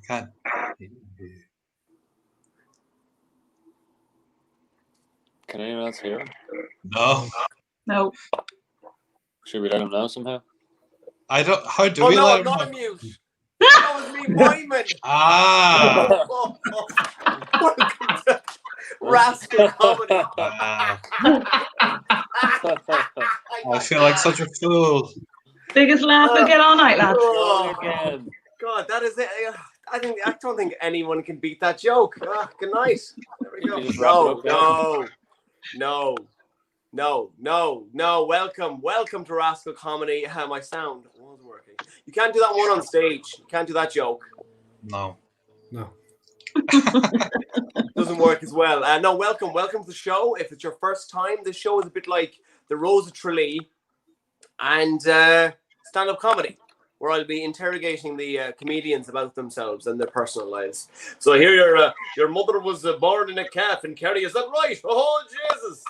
can't. Can anyone else hear him? No. No. Should we let him know somehow? I don't. How do we let him not know? a mute. That was me miming. Ah. Welcome to Rascal Comedy. I feel like such a fool. Biggest laugh we'll get all night, lads. Oh, Again. God, that is it. I don't think anyone can beat that joke. Good night. There we go. You just wrap it up, No. Welcome to Rascal Comedy. My sound wasn't working. You can't do that one on stage. You can't do that joke. No. Doesn't work as well. No, welcome to the show. If it's your first time, this show is a bit like the Rose of Tralee and stand-up comedy, where I'll be interrogating the comedians about themselves and their personal lives. So I hear your mother was born in a calf in Kerry. Is that right? Oh, Jesus.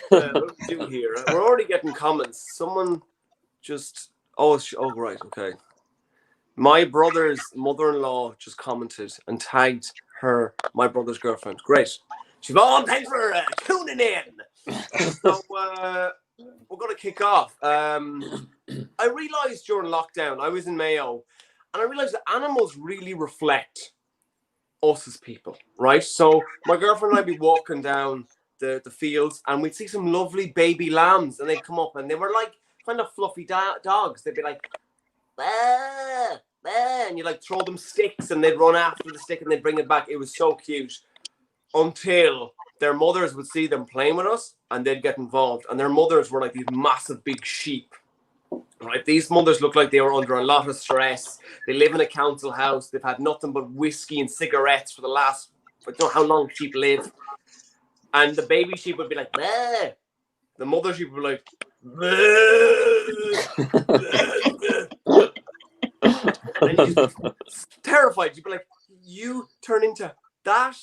What do we do here? We're already getting comments. Someone just... Oh, right, okay. My brother's mother-in-law just commented and tagged my brother's girlfriend. Great. She's on. Thanks for tuning in. So we're going to kick off. I realised during lockdown, I was in Mayo, and I realised that animals really reflect us as people, right? So my girlfriend and I'd be walking down the fields, and we'd see some lovely baby lambs, and they'd come up, and they were like kind of fluffy dogs. They'd be like, bah, bah, and you like throw them sticks, and they'd run after the stick, and they'd bring it back. It was so cute until their mothers would see them playing with us, and they'd get involved. And their mothers were like these massive big sheep, right? These mothers look like they were under a lot of stress. They live in a council house. They've had nothing but whiskey and cigarettes for the last, I don't know how long sheep live. And the baby sheep would be like, bleh. The mother sheep would be like, bleh. Bleh. And then you'd be terrified. You'd be like, you turn into that?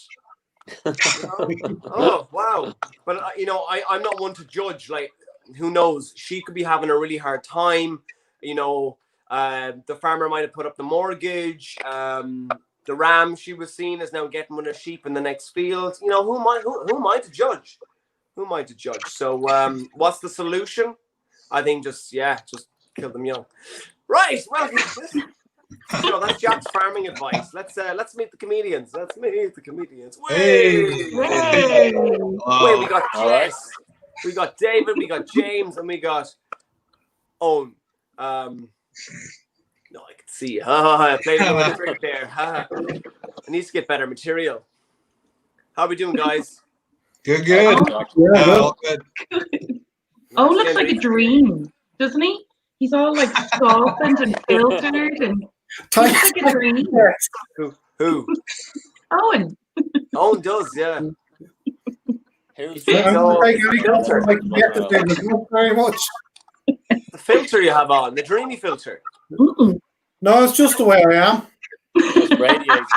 Oh, wow. But, I'm not one to judge. Like, who knows? She could be having a really hard time. The farmer might have put up the mortgage. The ram she was seeing is now getting with a sheep in the next field. Who am I to judge? Who am I to judge? So what's the solution? I think just kill them young. Right. Well, that's Jack's farming advice. Let's meet the comedians. Hey. Yay. Wait, we got Jess, we got David, we got James, and we got Eoin. No, I can see. I played a trick there. I need to get better material. How are we doing, guys? Good. Oh, looks like a dream, doesn't he? He's all like softened and filtered and looks like a dream. Who? Eoin. Eoin does, yeah. Who's very much. The filter you have on, the dreamy filter. No, it's just the way I am. just radiates?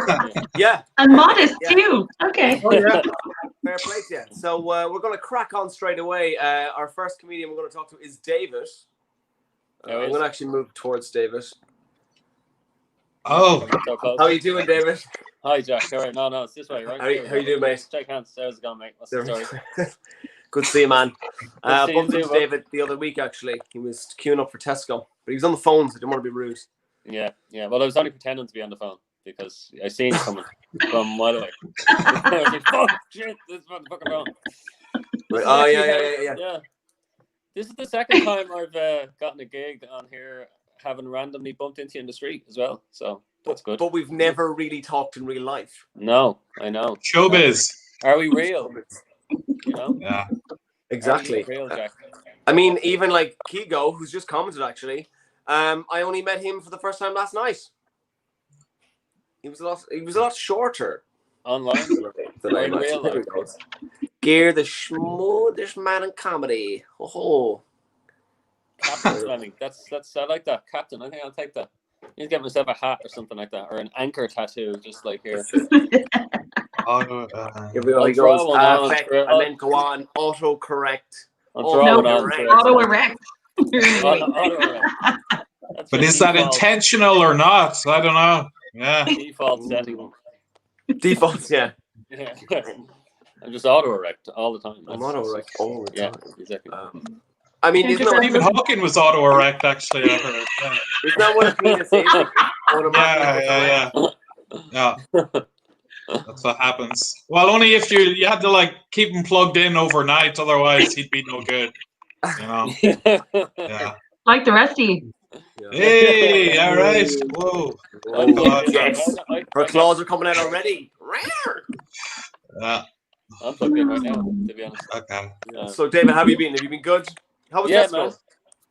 Yeah. And modest too. Okay. Oh, yeah. Fair play to you. So we're going to crack on straight away. Our first comedian we're going to talk to is David. I'm going to actually move towards David. Oh. How are you doing, David? Hi, Jack. All right. No, it's this way, right? How you doing, mate? Shake hands. How's it going, mate? What's the story? Good to see you, man. See you Bumped too, into bud. David the other week, actually. He was queuing up for Tesco, but he was on the phone, so I didn't want to be rude. Yeah. Well, I was only pretending to be on the phone because I seen it coming from a mile away. I was like, fuck, shit, this motherfucker phone. Right. Oh, yeah. Yeah. This is the second time I've gotten a gig on here, having randomly bumped into you in the street as well. So that's good. But we've never really talked in real life. No, I know. Showbiz. Are we real? Yeah. Exactly. Real, Jack. I mean, even like Kigo, who's just commented, actually, I only met him for the first time last night. He was a lot shorter. Online. than I in real life. Gear the schmoodish man in comedy. Oh. Captain Fleming. That's I like that. Captain. I think I'll take that. I need to get myself a hat or something like that, or an anchor tattoo, just like here. Here we go. He goes perfect, and then go on autocorrect. Auto-erect. But is that intentional or not? I don't know. Yeah. Default setting. Defaults, yeah. Yeah. I'm just auto-erect all the time. I'm That's- auto-erect all the Yeah, time. exactly. I mean, isn't that, Stephen Hawking was auto-erect, actually. I heard. Yeah. isn't that what a penis is? It's automatically Yeah. That's what happens. Well, only if you had to like keep him plugged in overnight, otherwise he'd be no good. You know. Yeah. Like the rest of you. Hey, all right. Whoa. Oh, yes. I Her claws are coming out already. Yeah. I'm plugged in right now, to be honest. Okay. So, David, how have you been? Have you been good? How was Tesco? Man.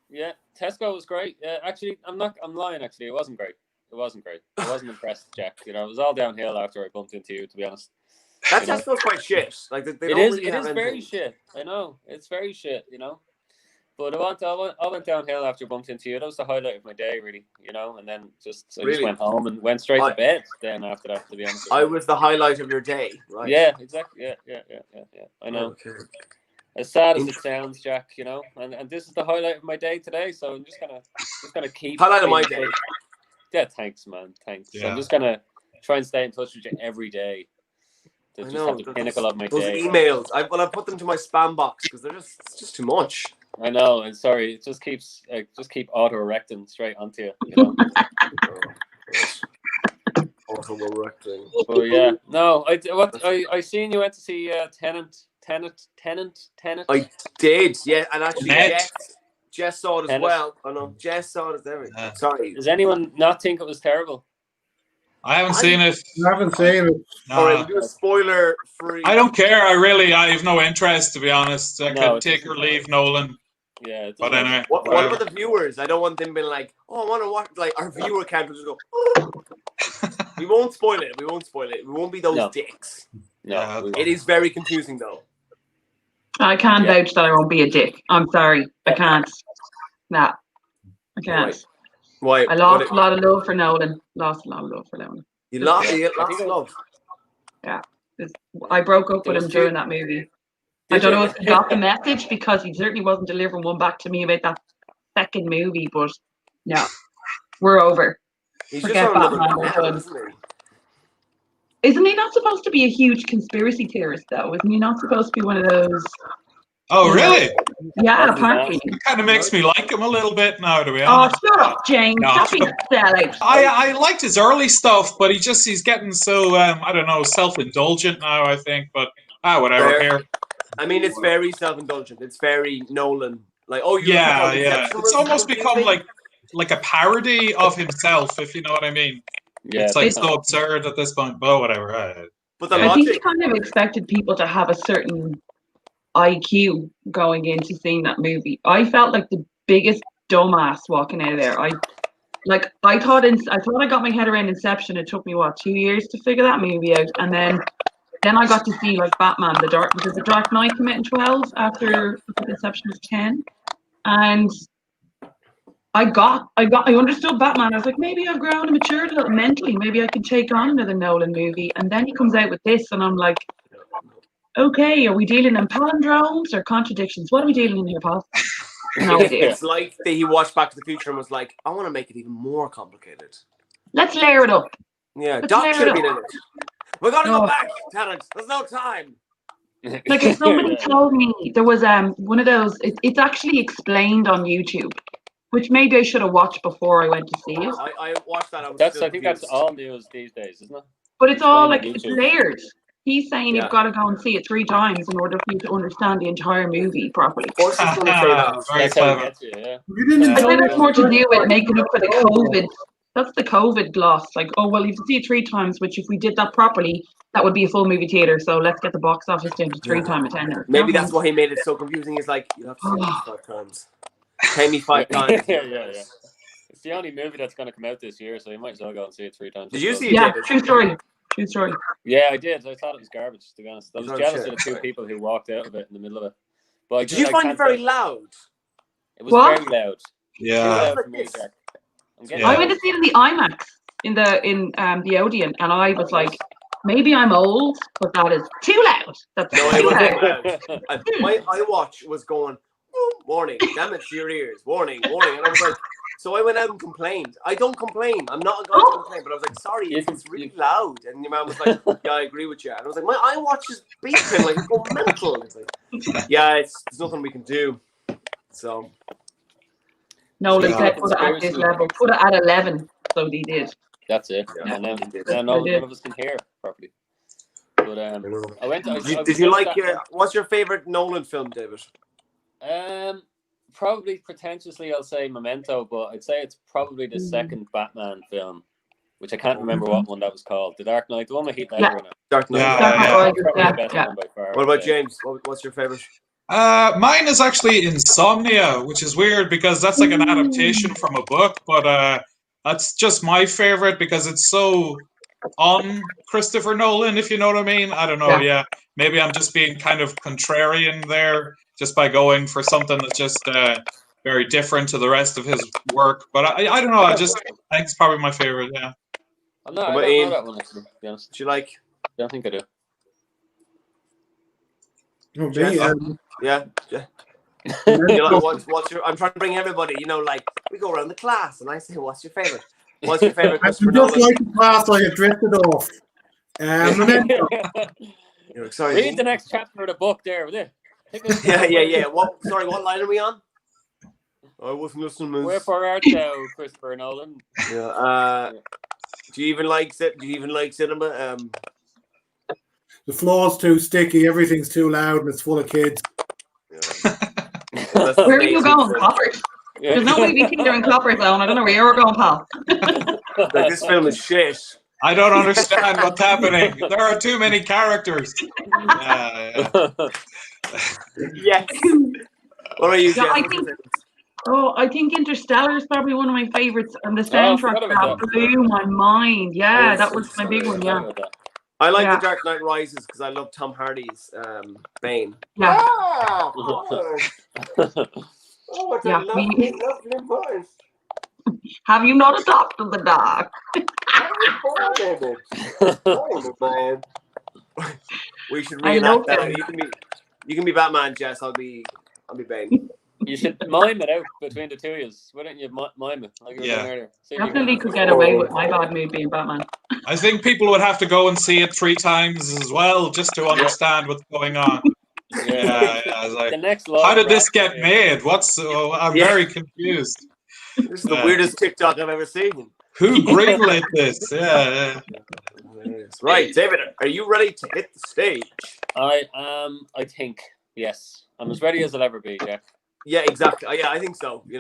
Yeah, Tesco was great. Actually, I'm lying. Actually, it wasn't great. I wasn't impressed, Jack. You know, it was all downhill after I bumped into you. To be honest, that Tesco's quite shit. Like they it don't is. really It have is very shit. I know it's very shit. You know, but I went downhill after I bumped into you. That was the highlight of my day, really. You know, and then I just went home and went straight to bed. Then after that, to be honest, I was the highlight of your day, right? Yeah, exactly. Yeah. I know. Okay. As sad as it sounds, Jack, you know, and this is the highlight of my day today. So I'm just gonna keep highlight of my day. Yeah, thanks, man. Thanks. Yeah. I'm just gonna try and stay in touch with you every day. To just have the pinnacle of my day. Those emails, I put them to my spam box because it's just too much. I know, and sorry, it just keeps keep auto-erecting straight onto you. You know. Auto-erecting. Oh yeah, no, I seen you went to see Tenant. I did, yeah, and actually Net. Jess saw it as well. I know Jess saw it as everything. Sorry. Does anyone not think it was terrible? I haven't seen it. I haven't seen it. All right, we'll do a spoiler free. I don't care. I have no interest, to be honest. I could take or leave Nolan. Yeah. But anyway. What about the viewers? I don't want them being like, oh, I want to watch. Like our viewer can't just go. Oh. We won't spoil it. We won't be those dicks. No. It is very confusing though. I can't vouch that I won't be a dick. I'm sorry. I can't. Nah. I can't. Right. Why? I lost a lot of love for Nolan. You lost love. Yeah. I broke up with him during that movie. I don't know if he got the message because he certainly wasn't delivering one back to me about that second movie, but no. We're over. He's Forget just Batman. Isn't he not supposed to be a huge conspiracy theorist, though? Isn't he not supposed to be one of those? Oh, really? Yeah, apparently. It kind of makes me like him a little bit now, to be honest. Oh, shut up, James. Stop being a sellout. I liked his early stuff, but he's getting so, I don't know, self-indulgent now, I think. But, whatever. Here. I mean, it's very self-indulgent. It's very Nolan. Like, yeah. It's almost become like a parody of himself, if you know what I mean. Yeah, it's like so absurd at this point, but whatever. But I think he kind of expected people to have a certain IQ going into seeing that movie. I felt like the biggest dumbass walking out of there. I thought I got my head around Inception. It took me 2 years to figure that movie out, and then I got to see like Batman, the Dark Knight came out in 12 after Inception was 10, and I understood Batman. I was like, maybe I've grown and matured a little mentally. Maybe I could take on another Nolan movie. And then he comes out with this, and I'm like, okay, are we dealing in palindromes or contradictions? What are we dealing in here, Paul? No idea. It's like he watched Back to the Future and was like, I want to make it even more complicated. Let's layer it up. Yeah, Doc should have been in it. We're going to go back, Terrence. There's no time. Like if somebody told me there was one of those, it's actually explained on YouTube. Which maybe I should have watched before I went to see it. I watched that. I think that's all news these days, isn't it? But it's all like it's layered. He's saying you've got to go and see it 3 times in order for you to understand the entire movie properly. Of course, he's going to say that. That's how it gets you, yeah. I think it's more to do with making up for the COVID. That's the COVID gloss. Like, oh well, you have to see it 3 times. Which, if we did that properly, that would be a full movie theater. So let's get the box office down to 3-time attendance. Maybe that's why he made it so confusing. He's like, you have to see it 5 times. Pay me 5 times. Yeah. It's the only movie that's going to come out this year, so you might as well go and see it 3 times. Did you see it? Yeah, David? True story. Yeah, I did. I thought it was garbage, to be honest. I was jealous of the 2 people who walked out of it in the middle of it. But did you find it very loud? It was very loud. Yeah. Loud for me, Jack. I went to see it in the IMAX in the Odeon, and I was like, maybe I'm old, but that is too loud. That's too loud. My iWatch was going, warning, damn it to your ears, warning. And I was like, So I went out and complained. I don't complain. I'm not a guy to complain, but I was like, sorry, it's really loud. And your man was like, yeah, I agree with you. And I was like, my iWatch is beeping, like, go mental. It's like, yeah, there's nothing we can do. So. No, they said put it at this level. Put it at 11. So they did. That's it. Yeah. And then none of us can hear properly. But did you like what's your favorite Nolan film, David? Probably pretentiously I'll say Memento, but I'd say it's probably the second Batman film, which I can't remember what one that was called. The Dark Knight, the one with Heath Ledger in it. Dark Knight. Probably the best one by far. What about James? What's your favorite? Mine is actually Insomnia, which is weird because that's like an adaptation from a book, but that's just my favorite because it's so on Christopher Nolan, if you know what I mean. I don't know, yeah. Maybe I'm just being kind of contrarian there just by going for something that's just very different to the rest of his work. But I don't know, I think it's probably my favorite, yeah. I don't know that one, actually, to be honest. Do you like? I don't think I do. Yeah. What's your? I'm trying to bring everybody. Like we go around the class, and I say, "What's your favorite? What's your favorite?" Just like the class, I get drifted off. Sorry. Read the next chapter of the book there, will you? Yeah. What line are we on? I wasn't listening. Wherefore art thou, Christopher Nolan? Yeah. Do you even like cinema? The floor's too sticky, everything's too loud, and it's full of kids. Yeah. Where are you going, Cloppers? There's no way we think they're in Cloppers Zone. I don't know where you're going, pal. Like, this film is shit. I don't understand what's happening. There are too many characters. Yes. What are you, Jess? I think Interstellar is probably one of my favorites, and the soundtrack blew my mind. Yeah, that was my big one. Yeah. I like The Dark Knight Rises because I love Tom Hardy's Bane. Yeah. What a lovely voice. Have you not adopted the dog? We should reenact that. You can be Batman, Jess. I'll be Bane. You should mime it out between the two of you. Why don't you mime it like you were doing earlier? Definitely could get away with my bad mood being Batman. I think people would have to go and see it 3 times as well just to understand what's going on. Yeah. I was like, how did this get made? I'm very confused. This is the weirdest TikTok I've ever seen. Who greenlit this? Yeah. Right, David, are you ready to hit the stage? I am. I think yes. I'm as ready as I'll ever be, Jack. Yeah, exactly. Yeah, I think so. Can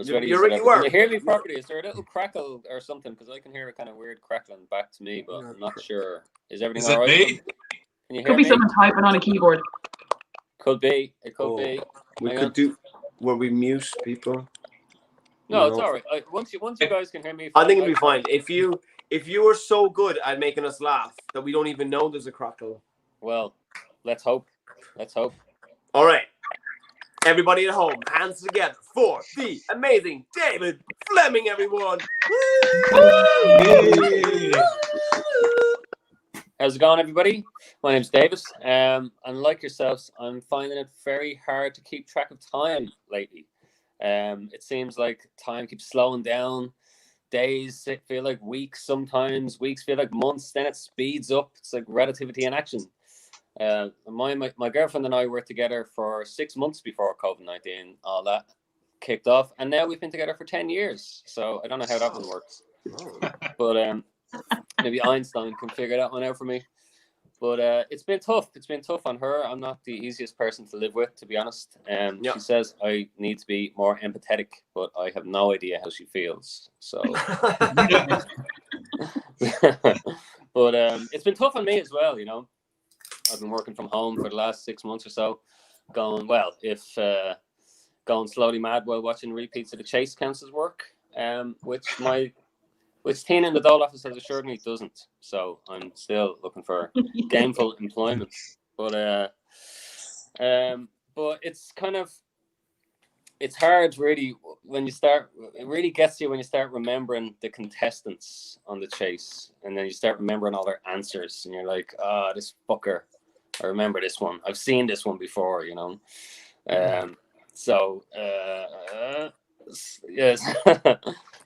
you hear me properly? Is there a little crackle or something? Because I can hear a kind of weird crackling back to me, but I'm not sure. Is everything all right? Me? Can you hear Could be me? someone typing on a keyboard. Could be. It could be. We could do where we mute people. No, it's all right. Once you guys can hear me, I think it'll be fine. If you are so good at making us laugh that we don't even know there's a crackle. Well, let's hope. All right. Everybody at home, hands together for the amazing David Fleming, everyone. How's it going, everybody? My name's David. And like yourselves, I'm finding it very hard to keep track of time lately. It seems like time keeps slowing down. Days feel like weeks sometimes. Weeks feel like months. Then it speeds up. It's like relativity in action. My girlfriend and I were together for 6 months before COVID-19, all that kicked off, and now we've been together for 10 years. So I don't know how that one works, but maybe Einstein can figure that one out for me. But it's been tough. It's been tough on her. I'm not the easiest person to live with, to be honest. She says I need to be more empathetic, but I have no idea how she feels. So, but it's been tough on me as well, I've been working from home for the last 6 months or so, going slowly mad while watching repeats of The Chase counts as work, which Tina in the Dole office has assured me doesn't. So I'm still looking for gainful employment. But it's hard really it really gets you when you start remembering the contestants on The Chase, and then you start remembering all their answers, and you're like, this fucker, I remember this one. I've seen this one before, So Yes.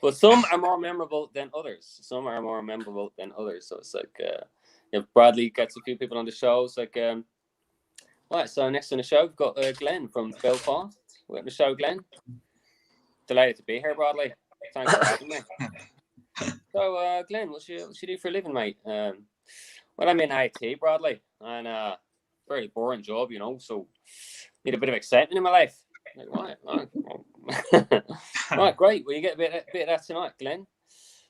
But some are more memorable than others. So it's like if Bradley gets a few people on the show, it's like right. So next on the show, we've got Glenn from Belfast. We're on the show, Glenn. Delighted to be here, Bradley. Thanks for having me. So, Glenn, what you do for a living, mate? Well, I'm in IT, Bradley, and very boring job, So need a bit of excitement in my life. Like, right, great. Well, you get a bit of that tonight, Glenn.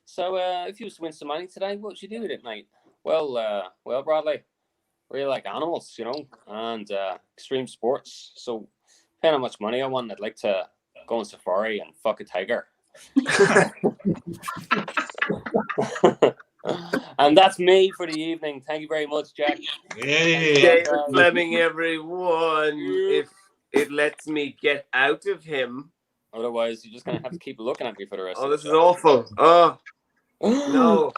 So, if you was to win some money today, what would you do with it, mate? Well, Bradley, really like animals, and extreme sports. So, depending on how much money I want, I'd like to go on safari and fuck a tiger. And that's me for the evening. Thank you very much, Jack. David Fleming, everyone. If it lets me get out of him. Otherwise, you're just going to have to keep looking at me for the rest of the this is awful. Oh, no.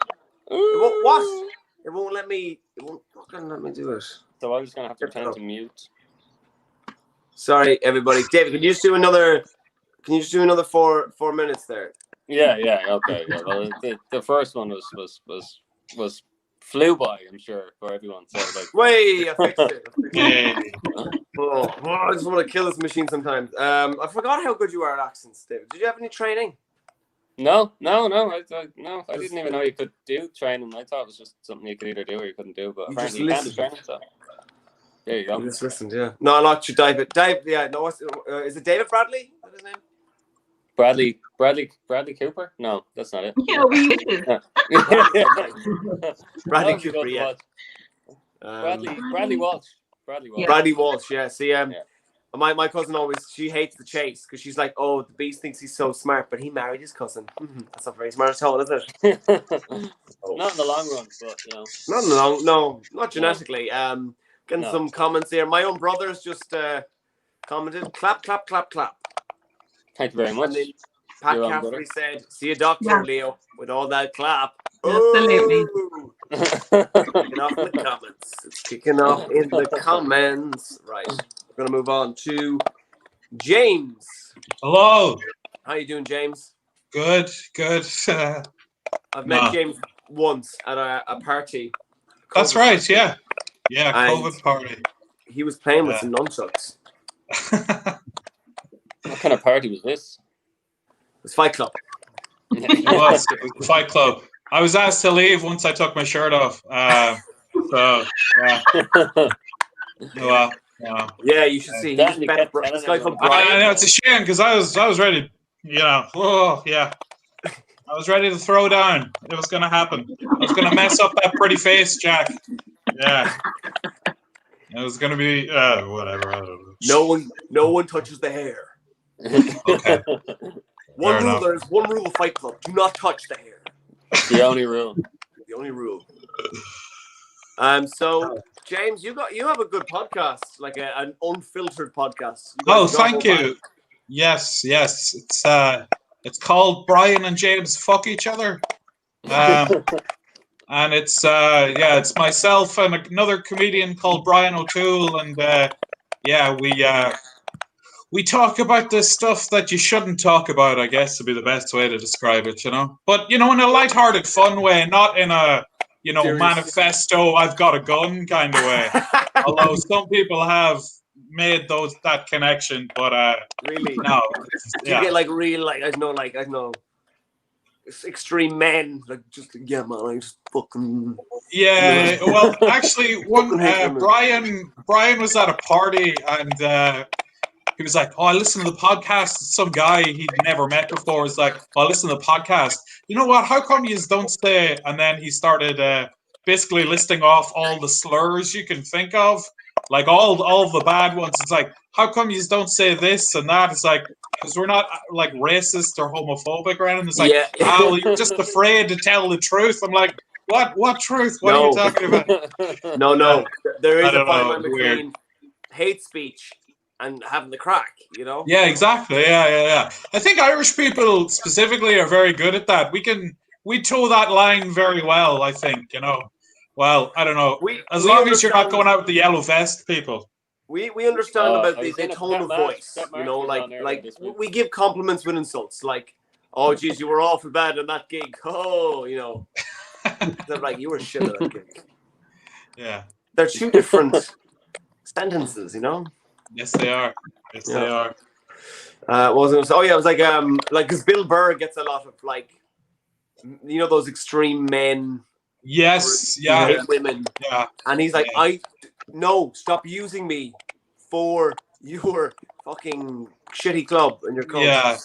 What? It won't let me. It won't fucking let me do it. So I'm just going to have to turn to mute. Sorry, everybody. David, can you just do another 4 minutes there? Yeah, okay. Yeah. Well, the first one was flew by, I'm sure, for everyone. So Wait, I fixed it. I just want to kill this machine sometimes. I forgot how good you are at accents, David. Did you have any training? No. I didn't even know you could do training. I thought it was just something you could either do or you couldn't do. But apparently you can do training. So there you go. You just listened, yeah. No, not you, David. Yeah, no. Is it David Bradley? Is that his name? Bradley Cooper? No, that's not it. Yeah, we Bradley Cooper, yeah. Bradley Walsh. Bradley Walsh, yeah. See, my cousin she hates The Chase because she's like, oh, the Beast thinks he's so smart, but he married his cousin. That's not very smart at all, is it? Not in the long run, but Not in the long, no, not genetically. Getting some comments here. My own brother's just commented, clap, clap, clap, clap. Thank you very much. Pat Caffrey said, see a doctor, Leo, with all that clap. Absolutely. Kicking off in the comments. It's kicking off in the comments. Right. We're going to move on to James. Hello. How you doing, James? Good. I've met James once at a party. That's right, yeah. Yeah, COVID party. He was playing with some nunchucks. What kind of party was this? It was Fight Club. It was Fight Club. I was asked to leave once I took my shirt off. So, yeah. Yeah, you should see. This guy called Brian. I know, it's a shame because I was ready, oh, yeah. I was ready to throw down. It was going to happen. I was going to mess up that pretty face, Jack. Yeah. It was going to be, whatever. I don't know. No one touches the hair. Okay. There's one rule of Fight Club. Do not touch the hair. The only rule. The only rule. So James, you have a good podcast, like an unfiltered podcast. Thank you. Yes. It's called Brian and James Fuck Each Other. And it's myself and another comedian called Brian O'Toole, and we talk about the stuff that you shouldn't talk about, I guess, would be the best way to describe it, But, in a lighthearted, fun way, not in a, manifesto, I've got a gun kind of way. Although some people have made that connection, but really? No. Do you get real, I don't know, extreme men, man, I just fucking... Yeah, well, actually, Brian was at a party, and he was like, I listen to the podcast. Some guy he'd never met before was like, I listen to the podcast. You know what? How come you don't say? And then he started basically listing off all the slurs you can think of, like all the bad ones. It's like, how come you don't say this and that? It's like, because we're not like racist or homophobic or anything. It's like, you're just afraid to tell the truth. I'm like, what truth? What are you talking about? No. There is a fine line between hate speech and having the crack, Yeah, exactly. Yeah. I think Irish people specifically are very good at that. We toe that line very well, I think, Well, I don't know. As long as you're not going out with the yellow vest people. We understand about I the was in it. tone of Pat voice. Marks You know, was on earlier like this week. we give compliments with insults. Like, oh, geez, you were awful bad on that gig. Oh, you know, they're like, you were shit at that gig. Yeah. They're two different sentences, you know. Yes, they are. Yes, they are. What was I gonna say? Oh yeah, it was like because Bill Burr gets a lot of like, you know, those extreme men. Yes. Who Yeah. hate women. Yeah. And he's like, no, stop using me for your fucking shitty club and your coach. Yeah.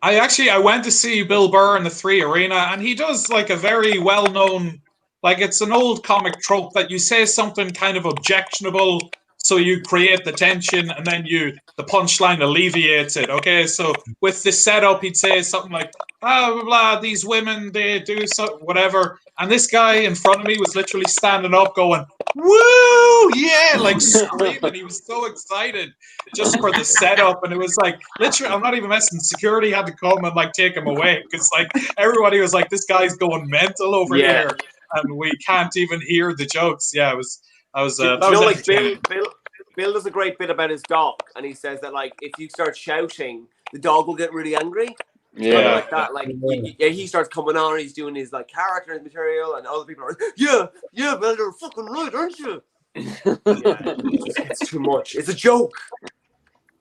I went to see Bill Burr in the 3 Arena, and he does like a very well-known, like it's an old comic trope that you say something kind of objectionable, so you create the tension, and then the punchline alleviates it. Okay, so with this setup, he'd say something like, blah, blah, blah, these women, they do so, whatever. And this guy in front of me was literally standing up going, woo, yeah, like screaming. He was so excited just for the setup. And it was like, literally, I'm not even messing, security had to come and like take him away because like everybody was like, this guy's going mental over here. And we can't even hear the jokes. Yeah, it was, Bill does a great bit about his dog, and he says that like if you start shouting, the dog will get really angry. Yeah, like that. Like he starts coming on, he's doing his like character material, and other people are like, yeah, Bill, you're fucking right, aren't you? It's too much. It's a joke.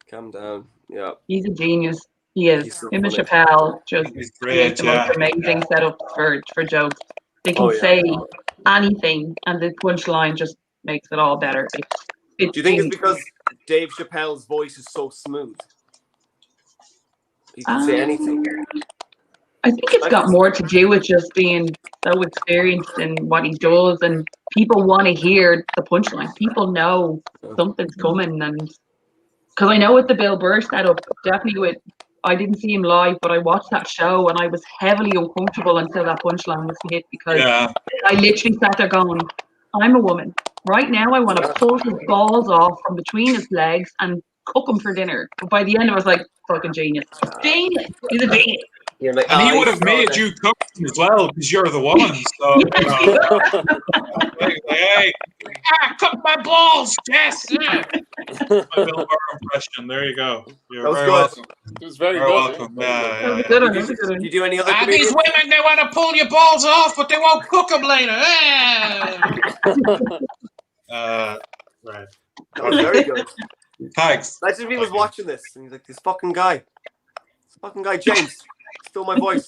Calm down. Yeah, he's a genius. He is. So him and Chappelle just create the most amazing setups for jokes. They can say anything, and the punchline just makes it all better. Do you think it's because Dave Chappelle's voice is so smooth? He can say anything. I think it's got more to do with just being so experienced in what he does, and people want to hear the punchline. People know something's coming, and because I know with the Bill Burr setup, definitely I didn't see him live, but I watched that show and I was heavily uncomfortable until that punchline was hit because I literally sat there going, I'm a woman. Right now I want to pull his balls off from between his legs and cook him for dinner. But by the end I was like, fucking genius. Genius! He's a genius. Like, and he would have made you cook as well because you're the woman. So, you know, hey, cook my balls, Jess. Yeah. My Bill Burr impression. There you go. You're very welcome. It was very good. Welcome. Yeah. Did you do any other? These women, they want to pull your balls off, but they won't cook them later. Right. That was very good. Thanks. Imagine if he was watching this and he's like, this fucking guy James stole my voice.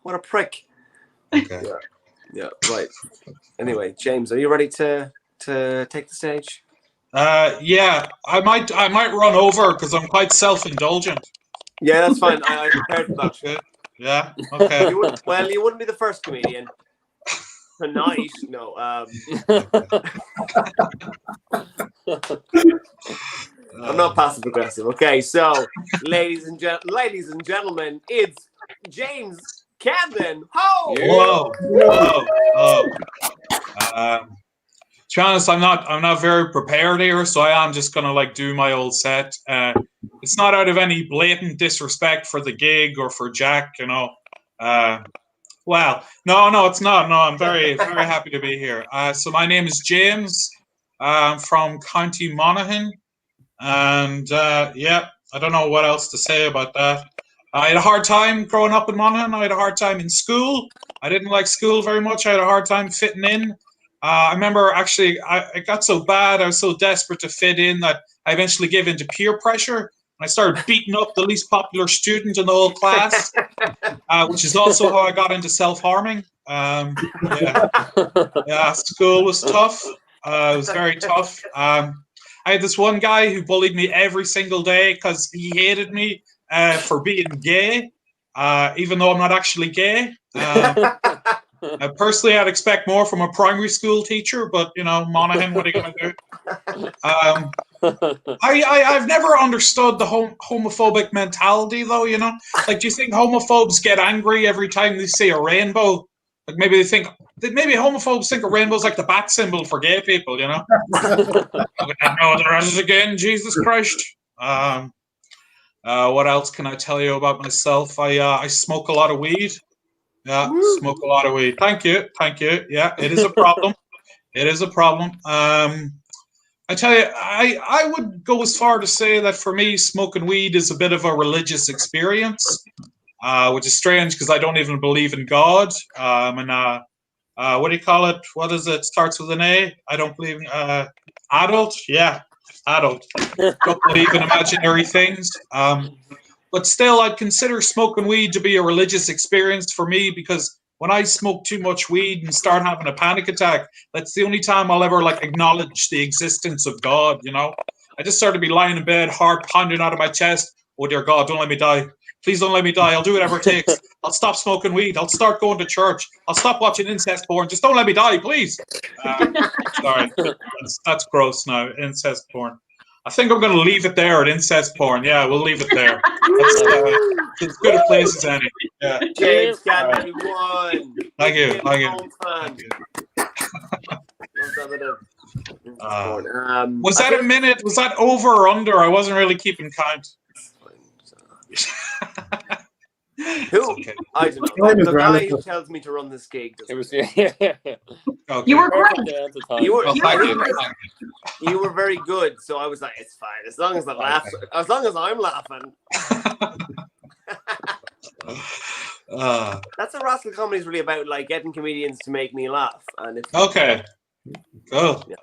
What a prick. Okay. Yeah, right. Anyway, James, are you ready to take the stage? Yeah, I might run over because I'm quite self-indulgent. Yeah, that's fine. I prepared for that. Good. Yeah. Okay. You wouldn't be the first comedian tonight. No. I'm not passive aggressive. Okay, so ladies and gentlemen, it's James Cadden. Whoa. To be honest, I'm not very prepared here, so I am just gonna like do my old set. It's not out of any blatant disrespect for the gig or for Jack, you know. Well, no, it's not. No, I'm very, very happy to be here. So my name is James. I'm from County Monaghan, and yeah, I don't know what else to say about that. I had a hard time growing up in Monaghan. I had a hard time in school. I didn't like school very much. I had a hard time fitting in. I remember actually, it got so bad, I was so desperate to fit in that I eventually gave in to peer pressure. I started beating up the least popular student in the whole class, which is also how I got into self-harming. Yeah, school was tough. It was very tough. I had this one guy who bullied me every single day because he hated me for being gay, even though I'm not actually gay. Personally, I'd expect more from a primary school teacher, but you know, Monaghan, what are you going to do? I've never understood the homophobic mentality, though. You know, like, do you think homophobes get angry every time they see a rainbow? Like, maybe homophobes think a rainbow's like the bat symbol for gay people. You know, no, there is again, Jesus Christ. What else can I tell you about myself? I smoke a lot of weed. Yeah, smoke a lot of weed. Thank you. Yeah, it is a problem. It is a problem. I tell you, I would go as far to say that for me, smoking weed is a bit of a religious experience, which is strange because I don't even believe in God. What do you call it? What is it? Starts with an A. I don't believe in adult. Yeah, adult. Don't believe in imaginary things. But still, I'd consider smoking weed to be a religious experience for me because when I smoke too much weed and start having a panic attack, that's the only time I'll ever like acknowledge the existence of God. You know, I just start to be lying in bed, heart pounding out of my chest. Oh dear God, don't let me die. Please don't let me die. I'll do whatever it takes. I'll stop smoking weed. I'll start going to church. I'll stop watching incest porn. Just don't let me die, please. Sorry, that's gross now. Incest porn. I think I'm going to leave it there at incest porn. Yeah, we'll leave it there. That's as good a place as any. Yeah. James Cadden, you won. Thank you. Was that a minute? Was that over or under? I wasn't really keeping count. Who? Okay. I don't know. The guy who tells me to run this gig. It was, Okay. You were great. You were very good. So I was like, it's fine as long as I laugh. As long as I'm laughing. That's what Rascal Comedy is really about, like getting comedians to make me laugh. And if okay, cool. Yeah.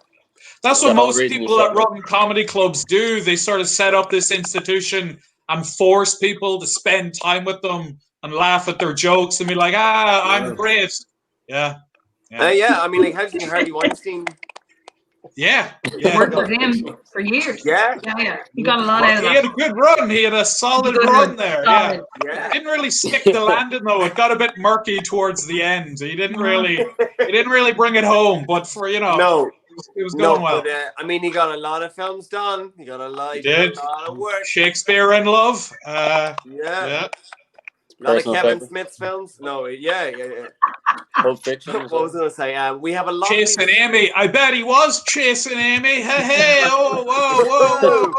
That's what most people that run comedy clubs do. They sort of set up this institution and force people to spend time with them and laugh at their jokes and be like, I'm great. Yeah. I mean, like, how do you think Harvey Weinstein? Yeah. Worked with him for years. Yeah. He got a lot out of that. He had a good run. He had a solid run there. Yeah. Didn't really stick the landing though. It got a bit murky towards the end. He didn't really bring it home. But for no. It was going well. But, I mean, he got a lot of films done. He got a lot of work. Shakespeare in Love. Yeah. A lot of Kevin Smith's films. No, yeah. Pulp Fiction. What was I going to say? We have a lot. Chasing Amy. I bet he was chasing Amy. Hey, whoa.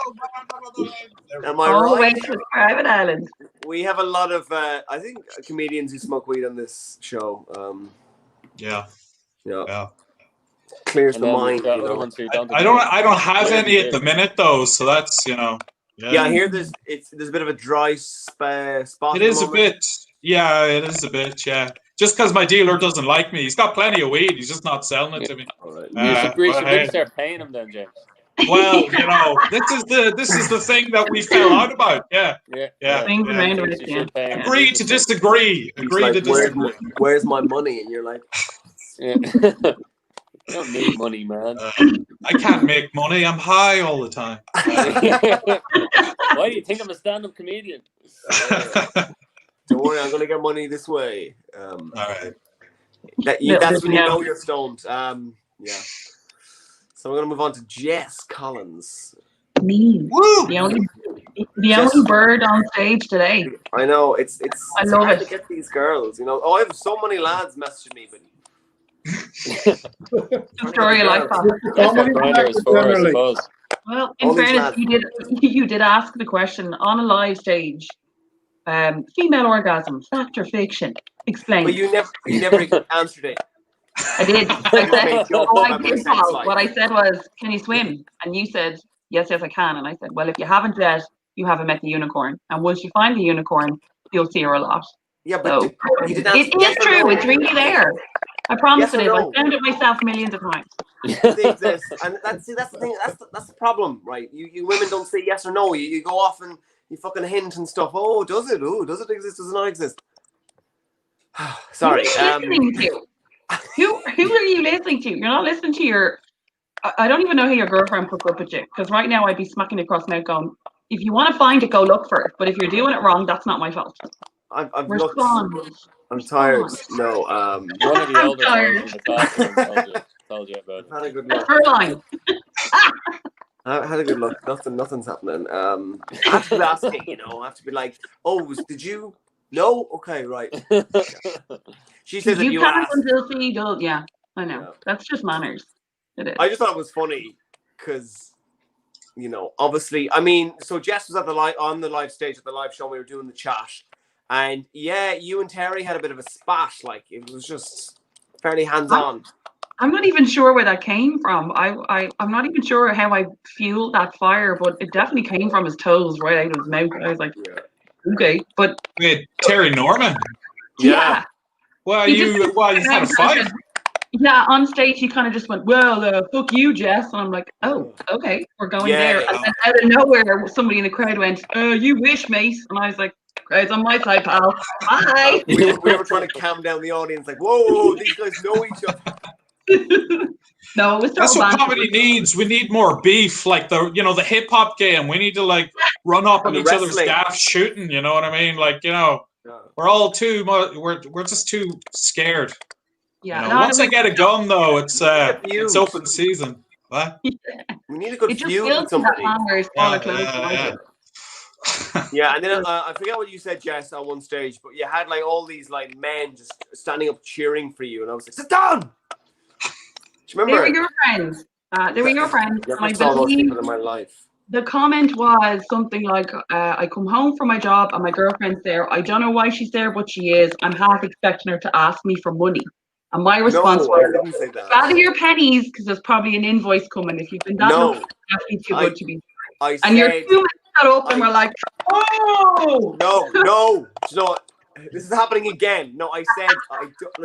Am I right? Wait for Private Island. We have a lot of, I think, comedians who smoke weed on this show. Yeah. Clears the mind. I don't have any at the minute though, so that's Yeah, I hear there's a bit of a dry spot. It is a bit. Yeah, it is a bit. Yeah, just because my dealer doesn't like me, he's got plenty of weed. He's just not selling it to me. You should really start paying him then, James. Well, this is the thing that we fell out about. Yeah. Agree to disagree. Agree to disagree. Where's my money? And you're like, You don't need money, man. I can't make money. I'm high all the time. Why do you think I'm a stand-up comedian? Don't worry, I'm going to get money this way. All right. That's when you know you're stoned. Yeah. So we're going to move on to Jess Collins. Me. Woo! The only bird on stage today. I know. It's I love hard it. to get these girls. I have so many lads messaging me, but Story like that. That's what Grindr is for, I suppose. Well, in fairness, you did ask the question on a live stage. Female orgasm, fact or fiction? Explain. But you never answered it. I did. What I said was, can you swim? And you said, yes, I can. And I said, well, if you haven't yet, you haven't met the unicorn. And once you find the unicorn, you'll see her a lot. Yeah, but it is true. It's really there. I promise it is. I've found it myself millions of times. They exist. And that's the thing. That's the problem, right? You women don't say yes or no. You go off and you fucking hint and stuff. Oh, does it? Oh, does it exist? Does it not exist? Sorry. Who are you listening to? You're not listening to your... I don't even know how your girlfriend put up with you. Because right now I'd be smacking it across the mouth going, if you want to find it, go look for it. But if you're doing it wrong, that's not my fault. I've looked. I'm tired. No. One of the older guys in the class told you about it. Had a good look. Her line. I had a good look. Nothing's happening. I have to be asking, I have to be like, oh, did you? No? Okay, right. She says that you asked. Until she does. Yeah, I know. Yeah. That's just manners. It is. I just thought it was funny because, obviously, I mean, so Jess was on the live stage at the live show. We were doing the chat. And yeah, you and Terry had a bit of a spat. Like, it was just fairly hands-on. I'm not even sure where that came from. I'm not even sure how I fueled that fire, but it definitely came from his toes right out of his mouth. I was like, okay, but Wait, Terry Norman? yeah. Well, He you had a fight. Yeah, on stage he kind of just went, well, fuck you, Jess. And I'm like, oh, okay, we're going there. And then out of nowhere, somebody in the crowd went, you wish, mate. And I was like, crowd's on my side, pal. Bye. We were trying to calm down the audience, like, whoa, these guys know each other. No, it was that's what comedy needs. We need more beef, like the hip hop game. We need to like run up on each other's gaff shooting. You know what I mean? Like we're all too much. We're just too scared. Yeah. Once I get a gun, though, it's open season. What? We need a good feud with somebody. Yeah, and then I forget what you said, Jess, on one stage, but you had like all these like men just standing up cheering for you, and I was like, "Sit down." Do you remember? They were your friends. They were your friends. I saw those people in my life. The comment was something like, "I come home from my job and my girlfriend's there. I don't know why she's there, but she is. I'm half expecting her to ask me for money." And my response was, gather your pennies, because there's probably an invoice coming. If you've been that lucky, it's too good to be. And your two men got up and were like, oh! No. This is happening again. No, I said,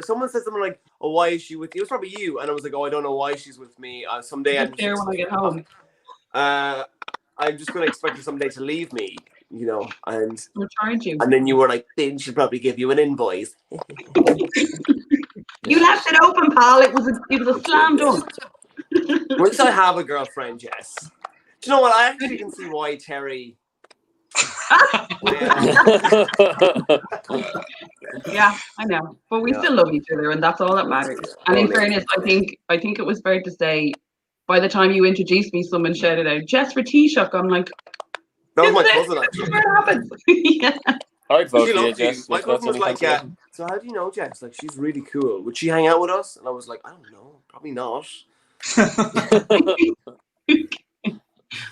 someone said something like, oh, why is she with you? It was probably you. And I was like, oh, I don't know why she's with me. Someday I'm there when I get home. I'm just going to expect her someday to leave me, and we're trying to. And then you were like, then she'll probably give you an invoice. You left it open, pal. It was a slam dunk. Once I have a girlfriend, Jess. Do you know what? I actually can see why Terry. Yeah, I know. But we still love each other, and that's all that matters. And in fairness, I think it was fair to say, by the time you introduced me, someone shouted out, Jess for Taoiseach. I'm like, that was my cousin, actually. What happened? Yeah. I'd vote for you, Jess. My cousin was like, so how do you know Jess? Like, she's really cool. Would she hang out with us? And I was like, I don't know. Probably not.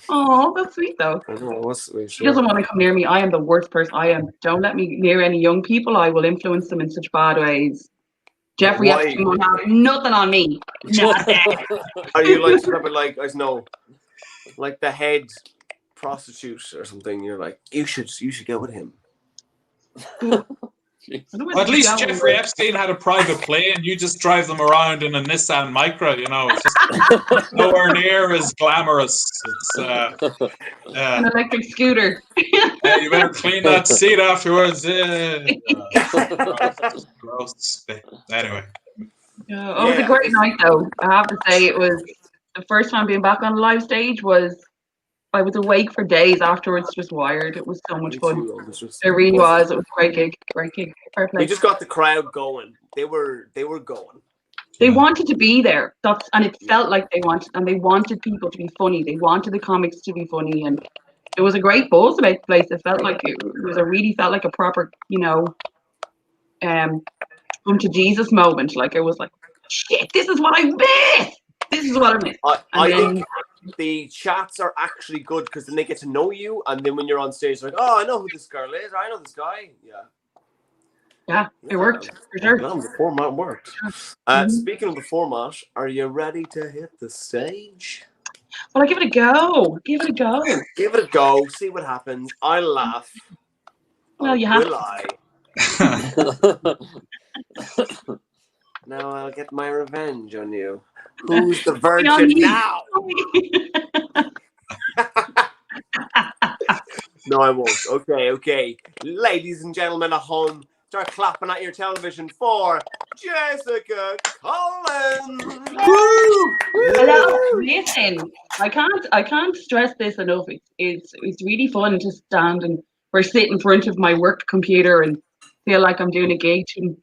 Oh, that's sweet, though. I don't know. She doesn't want to come near me. I am the worst person. I am. Don't let me near any young people. I will influence them in such bad ways. Jeffrey Epstein won't have nothing on me. Nothing. Are you like sort of like, I know, like the head prostitute or something? You're like, you should go with him. Well, at least Jeffrey Epstein had a private plane. You just drive them around in a Nissan Micra. It's just nowhere near as glamorous. It's an electric scooter. You better clean that seat afterwards. Gross. Anyway. It was a great night, though. I have to say, it was the first time being back on a live stage. I was awake for days afterwards, just wired. It was so much fun. It really was. It was a great gig. Perfect. You just got the crowd going. They were going. They wanted to be there. And it felt like they wanted people to be funny. They wanted the comics to be funny, and it was a great buzz about the place. It felt like felt like a proper, come to Jesus moment. Like, it was like, shit, this is what I missed. This is what I missed. I think the chats are actually good because then they get to know you, and then when you're on stage, they're like, oh, I know who this girl is. I know this guy. Yeah, it worked for sure. The format worked. Speaking of the format, are you ready to hit the stage? Well, give it a go. Give it a go. See what happens. I laugh. Well, you have to. Now I'll get my revenge on you. Who's the virgin now? No, I won't. Okay. Ladies and gentlemen at home, start clapping at your television for Jessica Collins. Hello. Listen, I can't stress this enough. It's really fun to stand or sit in front of my work computer and feel like I'm doing a gig to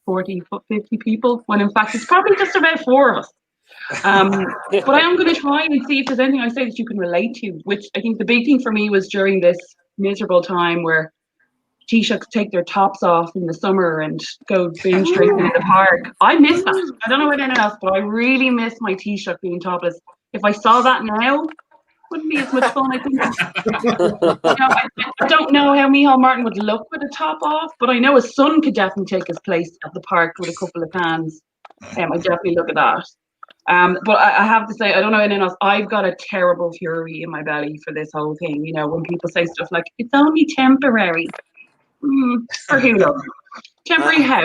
40, 50 people, when in fact it's probably just about 4 of us. But I am going to try and see if there's anything I say that you can relate to, which I think the big thing for me was during this miserable time where Taoiseachs take their tops off in the summer and go binge drinking in the park. I miss that. I don't know about anyone else, but I really miss my Taoiseach being topless. If I saw that now, wouldn't be as much fun, I think. I don't know how Micheál Martin would look with a top off, but I know his son could definitely take his place at the park with a couple of cans. I definitely look at that. But I have to say, I don't know anyone else. I've got a terrible fury in my belly for this whole thing. You know, when people say stuff like, it's only temporary. For who knows? Temporary how?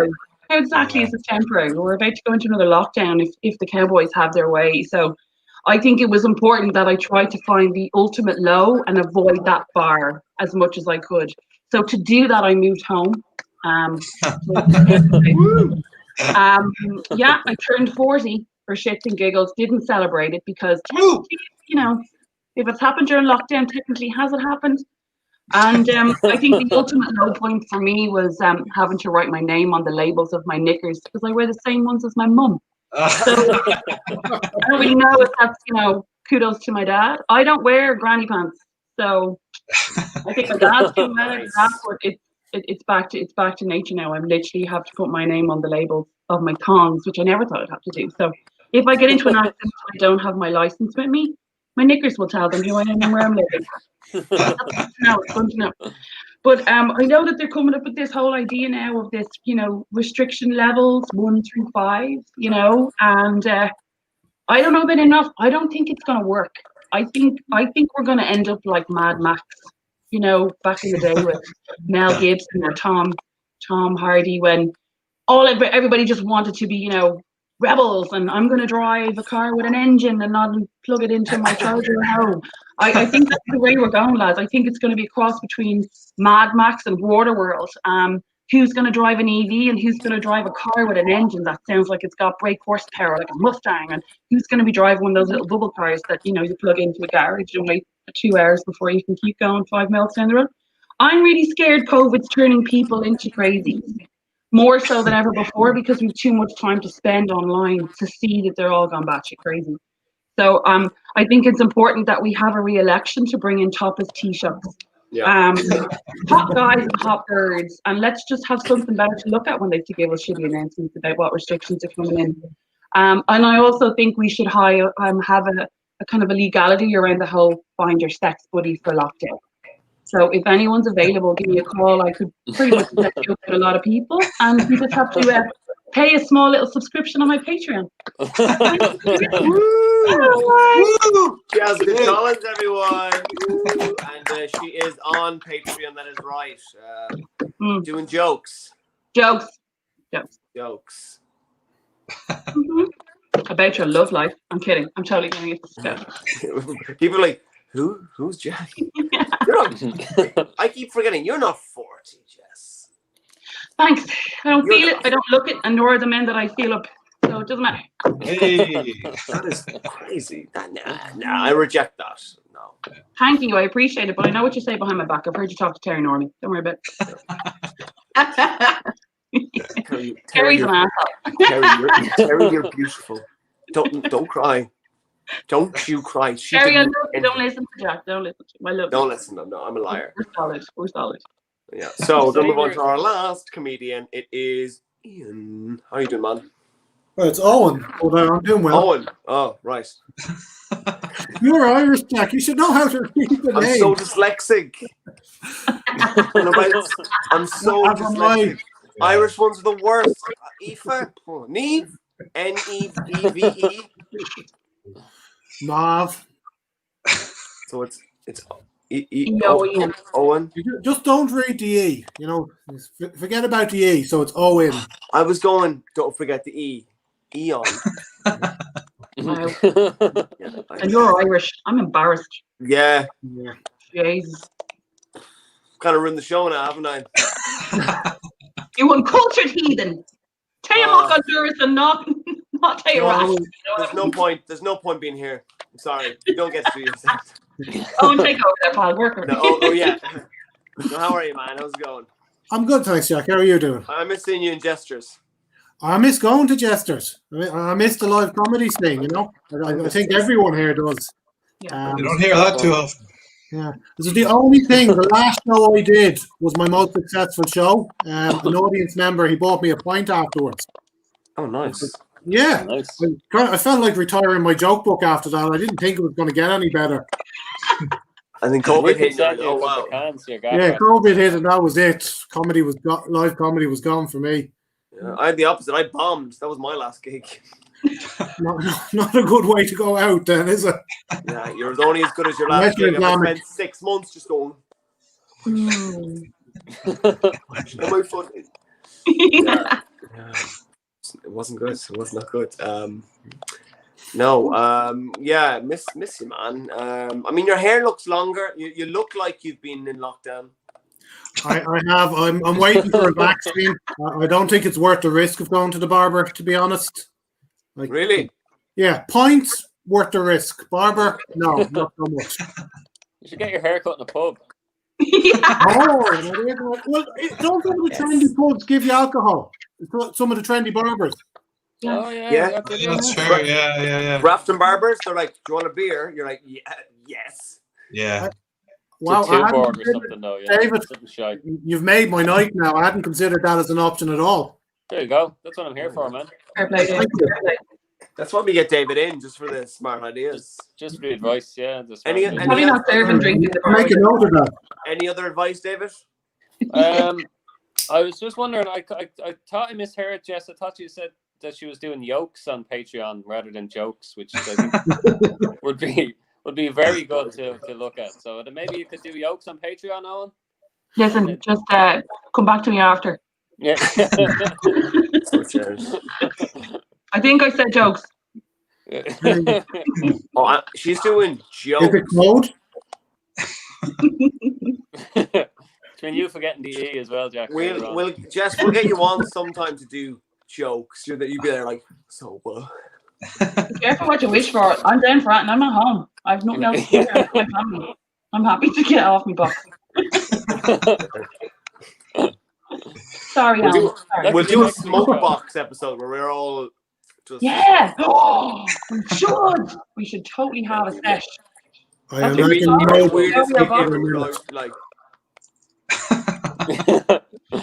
How exactly is it temporary? We're about to go into another lockdown if the Cowboys have their way. So I think it was important that I tried to find the ultimate low and avoid that bar as much as I could. So to do that, I moved home. Yeah, I turned 40 for shits and giggles. Didn't celebrate it because, you know, if it's happened during lockdown, technically has it happened? And I think the ultimate low point for me was having to write my name on the labels of my knickers because I wear the same ones as my mum. So I don't really know if that's, you know, kudos to my dad. I don't wear granny pants, so I think my dad's too mad at that, but it's back to nature now. I literally have to put my name on the labels of my thongs, which I never thought I'd have to do. So if I get into an accident and I don't have my license with me, my knickers will tell them who I am and where I'm living. It's fun to know. But I know that they're coming up with this whole idea now of this, you know, restriction levels 1 through 5, you know, and I don't know about enough. I don't think it's going to work. I think we're going to end up like Mad Max, you know, back in the day with Mel Gibson or Tom Hardy, when everybody just wanted to be, you know, rebels, and I'm going to drive a car with an engine and not plug it into my charger at home. I think that's the way we're going, lads. I think it's going to be a cross between Mad Max and Waterworld. Who's going to drive an EV and who's going to drive a car with an engine that sounds like it's got brake horsepower like a Mustang, and who's going to be driving one of those little bubble cars that, you know, you plug into a garage and wait 2 hours before you can keep going 5 miles down the road. I'm really scared COVID's turning people into crazies, more so than ever before, because we've too much time to spend online to see that they're all gone batshit crazy. So I think it's important that we have a re-election to bring in topless Taoiseachs. Yeah. Hot guys and hot girls, and let's just have something better to look at when they give us shitty announcements about what restrictions are coming in. And I also think we should have a kind of a legality around the whole find your sex buddy for lockdown. So if anyone's available, give me a call. I could pretty much set you up with a lot of people, and you just have to pay a small little subscription on my Patreon. Jess Collins, everyone. And she is on Patreon, that is right. Doing jokes. Jokes. About your love life. I'm kidding. I'm totally getting it. People are like, who's Jack? I keep forgetting, you're not 40, Jess. Thanks. I don't feel it. I don't look it, and nor are the men that I feel up. So it doesn't matter. Hey, that is crazy. Nah, I reject that. No. Thank you. I appreciate it, but I know what you say behind my back. I've heard you talk to Terry Normie. Don't worry about it. Terry's an asshole. Terry, you're beautiful. Don't cry. Don't you cry. Terry, don't listen to Jack. Don't listen to him. I love Don't listen to him. No, I'm a liar. We're solid. Yeah. So we'll move on to our last comedian. It is Ian. How you doing, man? Well, it's Owen. Well, I'm doing well. Owen. Oh, right. You're Irish, Jack. You should know how to read the name. I'm so dyslexic. I'm so dyslexic. Irish ones are the worst. Aoife, Neve, Neve. Mav. So it's Owen. Just don't read the E. You know, forget about the E. So it's Owen. I was going. Don't forget the E. Eon. Wow. And you're Irish. I'm embarrassed. Yeah. Jesus. Kind of ruined the show now, haven't I? You uncultured heathen. Tell your mock on Honduras and not tell your ass. There's no point being here. I'm sorry. You don't get to do yourself. And take over there, pal. Worker. No, oh yeah. So how are you, man? How's it going? I'm good, thanks, Jack. How are you doing? I miss seeing you in Gestures. I miss going to Jesters. I miss the live comedy scene, you know. I think everyone here does. Yeah. You don't hear that too often. Yeah. This is the only thing. The last show I did was my most successful show. An audience member, he bought me a pint afterwards. Oh, nice. Yeah. Nice. I felt like retiring my joke book after that. I didn't think it was going to get any better. I think COVID hit. Oh, wow. Yeah, COVID hit and that was it. Live comedy was gone for me. Yeah, I had the opposite. I bombed. That was my last gig. Not a good way to go out, then, is it? Yeah, you're only as good as your last gig. I spent 6 months just going. Am I funny? Yeah. It wasn't good. It was not good. Yeah, miss you, man. I mean, your hair looks longer. You look like you've been in lockdown. I have. I'm waiting for a vaccine. I don't think it's worth the risk of going to the barber, to be honest. Like, really? Yeah, pints worth the risk. Barber, no, not so much. You should get your hair cut in a pub. Well, don't some of the trendy pubs give you alcohol? Some of the trendy barbers. Oh yeah, that's true. Yeah. Grafton barbers, they're like, "Do you want a beer?" You're like, "Yeah, yes." Yeah. Wow, or something though. Yeah, David, you've made my night now. I hadn't considered that as an option at all. There you go. That's what I'm here for, man. That's why we get David in, just for the smart ideas. Just for the advice, yeah. Probably not serving drinking. Make a note of that. Any other advice, David? I was just wondering. I thought I misheard Jess. I thought you said that she was doing yokes on Patreon rather than jokes, which I think would be very good to look at. So maybe you could do yokes on Patreon, Owen. Listen, just come back to me after. Yeah. I think I said jokes. She's doing jokes. Is it code? Between you forgetting the E as well, Jack. Jess, we'll get you on sometime to do jokes. You'd be there like, so what? Be careful what you wish for. I'm down for it, and I'm at home. I've nothing else to do with my family. I'm happy to get off my box. Sorry, Alan. We'll do a smoke box episode where we're all just... Yeah! Oh, we should totally have a sesh. I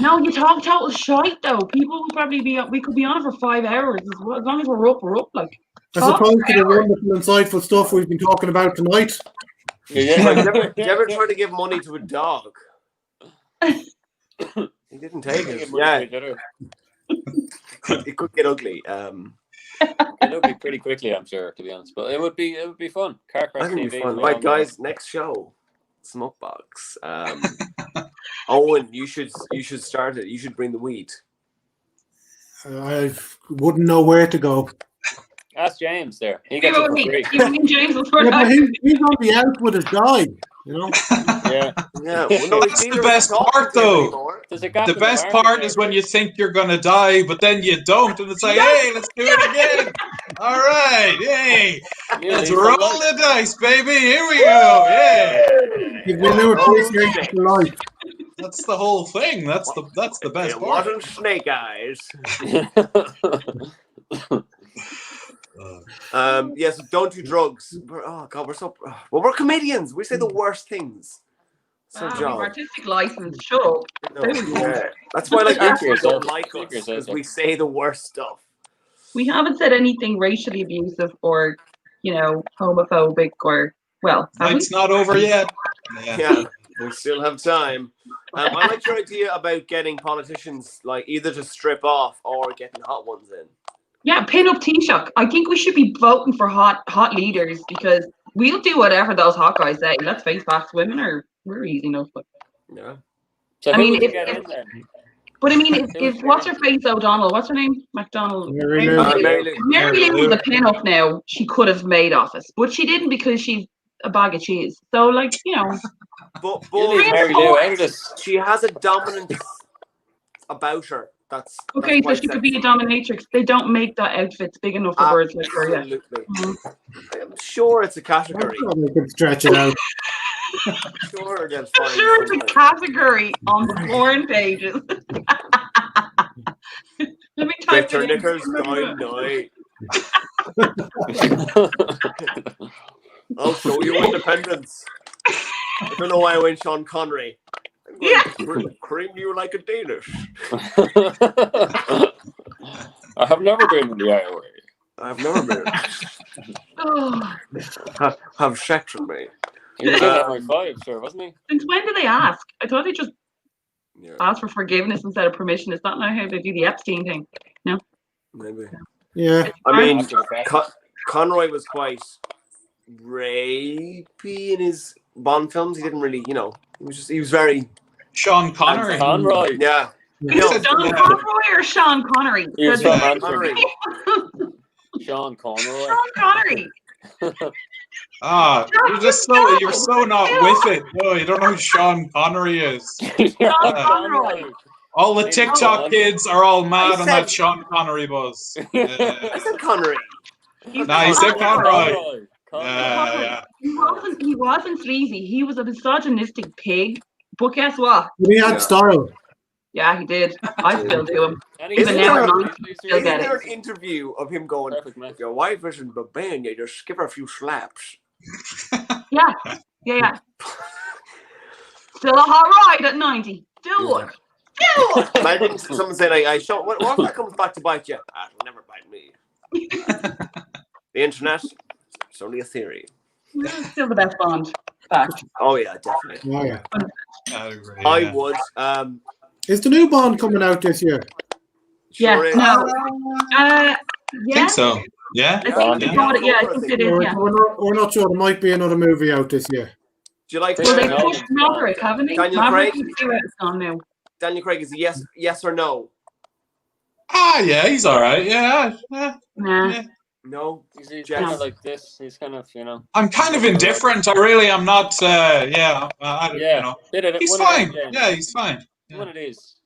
No, you talk total shite though. People will probably we could be on it for 5 hours as long as we're up, like. As opposed to the wonderful, insightful stuff we've been talking about tonight. Yeah. Do you ever try to give money to a dog? He didn't take it. Yeah. It could get ugly. It'll be pretty quickly, I'm sure, to be honest. But it would be fun. Car Crash TV. Fun. Right, guys, next show. Smokebox. Owen, you should start it. You should bring the weed. I wouldn't know where to go. Ask James there. He gets it for free. James he's going to be out with his guy, you know? Yeah. Well, that's the best part, though. The best part is when you think you're going to die, but then you don't, and it's like, hey, let's do it again. All right, hey. Let's roll the dice, baby. Here we go. Yeah. Give me a new appreciation for life. That's the whole thing. That's the best part. It wasn't snake eyes. Yes, don't do drugs. We're comedians. We say the worst things. Artistic license, shut up. Yeah. That's why people don't like us, because we say the worst stuff. We haven't said anything racially abusive or, homophobic or it's not over yet. Yeah, we still have time. I like your idea about getting politicians either to strip off or getting hot ones in. Yeah, pin up Taoiseach. I think we should be voting for hot leaders because we'll do whatever those hot guys say. Let's face facts, we're easy enough. But yeah. So I mean, if what's her face O'Donnell? What's her name? McDonald. Mary Lou was a pin up now. She could have made office, but she didn't because she's a bag of cheese. So But she has a dominance about her. That's okay, so she could be a dominatrix. They don't make that outfits big enough for birds like her yet. Absolutely. I'm sure it's a category. We could stretch it out. Sure, it's a category on the porn pages. Let me type it in. I'll show you independence. I don't know why I went Sean Connery. Cream you like a Danish. I have never been in the IOA. I've never been. Have sex with me. He was in 5, sure, wasn't he? Since when did they ask? I thought they just asked for forgiveness instead of permission. Is that not how they do the Epstein thing? No? Maybe. Yeah. I mean, After the fact. Conroy was quite rapey in his Bond films. He didn't really, he was very Sean Connery. Conroy. yeah. You said- Sean Conroy or Sean Connery? He was Yeah. from Antrim. Connery. Sean Conroy. Sean Connery. You're so not with it. No, you don't know who Sean Connery is. Sean Conroy. All the TikTok kids are all mad on that said- Sean Connery buzz. I said Connery. Nah, he said Conroy. Conroy. Yeah. He wasn't sleazy. He was a misogynistic pig. But guess what? He had style. Yeah, he did. I still do him. And Even he's now, a- I'm still Isn't get there it. an interview of him going, Perfect match. if your wife isn't a band, you just give her a few slaps. Yeah. Still a hot ride at 90. Still one. Still one. Imagine someone saying, what if that comes back to bite you? It'll never bite me. The internet, it's only a theory. Still the best Bond. Fact. Oh, yeah, definitely. Oh, yeah. I agree. I would. Is the new Bond coming out this year? Yeah. Sure is. No. I Yeah. think so. Yeah. I think they got it. Yeah, I think it is. Yeah. We're not sure. There might be another movie out this year. Do you like Well, they No. pushed Maverick, haven't they? Daniel Maverick Craig? is where it's gone now. Daniel Craig? Is a yes or no? Yeah, he's all right. Yeah. Nah. No. He's Jess? kind of like this. He's kind of, I'm kind of indifferent. I really am not. He's one of fine. them, Yeah, he's fine. Yeah. One of these,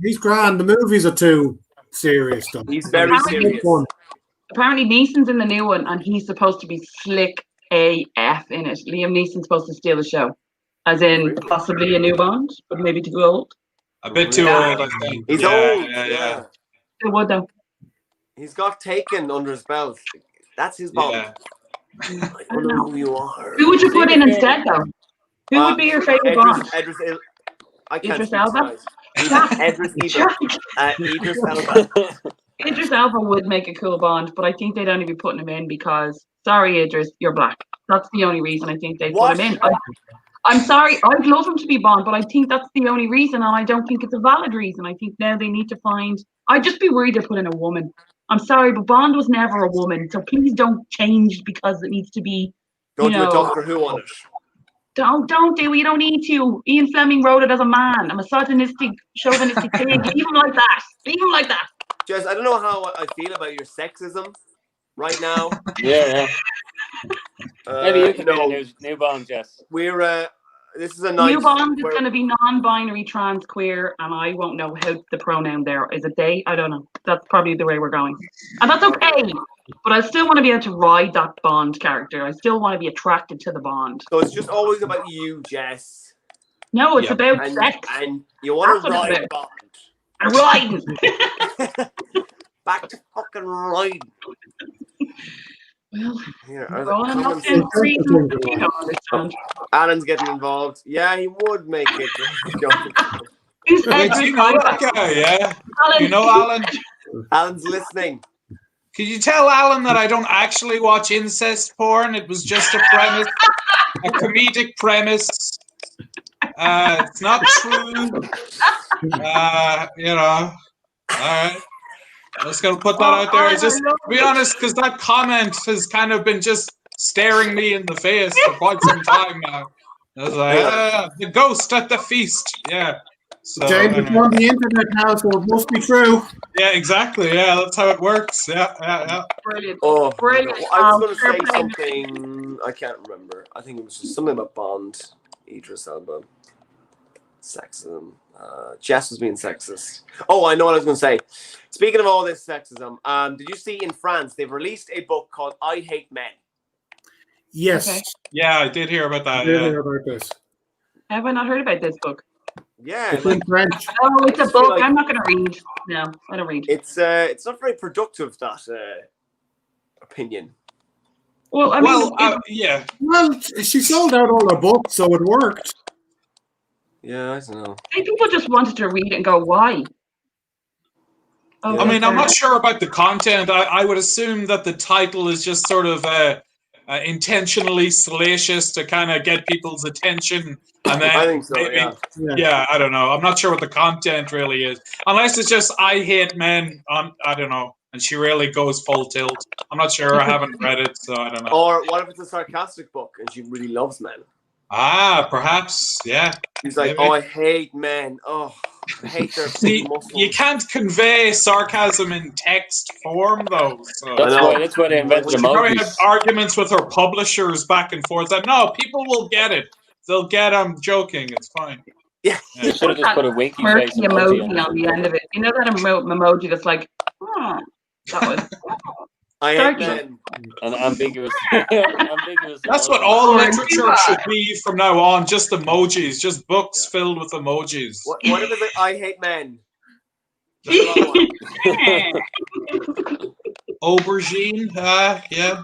He's grand. The movies are too serious, though. He's very serious. Fun. Apparently, Neeson's in the new one, and he's supposed to be slick AF in it. Liam Neeson's supposed to steal the show, as in possibly a new Bond, but maybe too old. A bit too old, I think. He's Yeah, old. Yeah. Still would though. He's got Taken under his belt. That's his Bond. Yeah. I don't know who you are. Who would you put in instead, though? Who would be your favorite Bond? I can't Idris speak Elba? tonight. Idris Elba. Idris Elba would make a cool Bond, but I think they'd only be putting him in because, sorry, Idris, you're black. That's the only reason I think they'd put him in. I'm sorry, I'd love him to be Bond, but I think that's the only reason, and I don't think it's a valid reason. I think now they need to find. I'd just be worried to put in a woman. I'm sorry, but Bond was never a woman, so please don't change because it needs to be. Don't do a Doctor Who on it. Don't do it. You don't need to. Ian Fleming wrote it as a man, a misogynistic, chauvinistic pig. Leave him like that. Leave him like that. Jess, I don't know how I feel about your sexism right now. Yeah. Maybe you can be a new Bond, Jess. We're this is a nice. New Bond is going to be non-binary, trans, queer, and I won't know how the pronoun there is. It they? I don't know. That's probably the way we're going, and that's okay. But I still want to be able to ride that Bond character. I still want to be attracted to the Bond. So it's just always about you, Jess. No, it's about sex. And you want to ride Bond. I'm riding. Back to fucking riding. Well, Here, Alan's getting involved. Yeah, he would make it. Who's Wait, do you know that guy? Yeah. Alan, You know Alan? Alan's listening. Could you tell Alan that I don't actually watch incest porn? It was just a premise, a comedic premise. It's not true. All right. I'm just going to put that out there. Just to be honest, because that comment has kind of been just staring me in the face for quite some time now. I was like, the ghost at the feast. Yeah. So, James, it's on the internet now, so it must be true. Yeah, exactly. Yeah, that's how it works. Yeah. Brilliant. Oh, Brilliant. I was going to say something. I can't remember. I think it was just something about Bond, Idris Elba, sexism. Jess was being sexist. Oh, I know what I was going to say. Speaking of all this sexism, did you see in France they've released a book called "I Hate Men"? Yes. Okay. Yeah, I did hear about that. I did hear about this. Have I not heard about this book? Yeah, It's in French. Oh, it's a just feel book. like- I'm not going to read. No, I don't read. it's not very productive, that opinion. Well, I mean, yeah. Well, she sold out all her books, so it worked. Yeah, I don't know. I think people just wanted to read it and go, why? Oh, I mean, I'm okay. not sure about the content. I would assume that the title is just sort of intentionally salacious to kind of get people's attention. And then I think so, maybe, yeah. I don't know. I'm not sure what the content really is. Unless it's just I hate men. I don't know. and she really goes full tilt. I'm not sure. I haven't read it, so I don't know. Or what if it's a sarcastic book and she really loves men? Perhaps, yeah. She's like, maybe. oh, I hate men. Oh, I hate their See, muscles. you can't convey sarcasm in text form, though. So. That's why they invented She probably had emojis. arguments with her publishers back and forth. That no, people will get it. They'll get I'm joking. It's fine. Yeah. They should have just put a winky Murky face emoji emoji on the end of it. You know that emoji that's like, that was. I hate men. An ambiguous. That's what all literature should be from now on. Just emojis. Just books filled with emojis. What if it's like, I hate men? Aubergine. Yeah.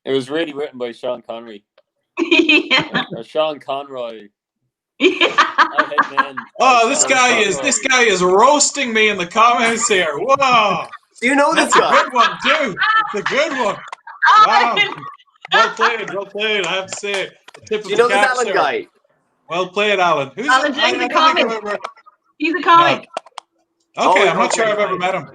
It was really written by Sean Connery. Or Sean Conroy. I hate men. Oh, this guy is roasting me in the comments here. Whoa. Do you know this That's guy? a good one, too. It's a good one. Wow. Well played. I have to say. Do you know this Alan guy? Well played, Alan. Who's Alan's in the comic. He's a comic. Okay, I'm not sure I've ever met him.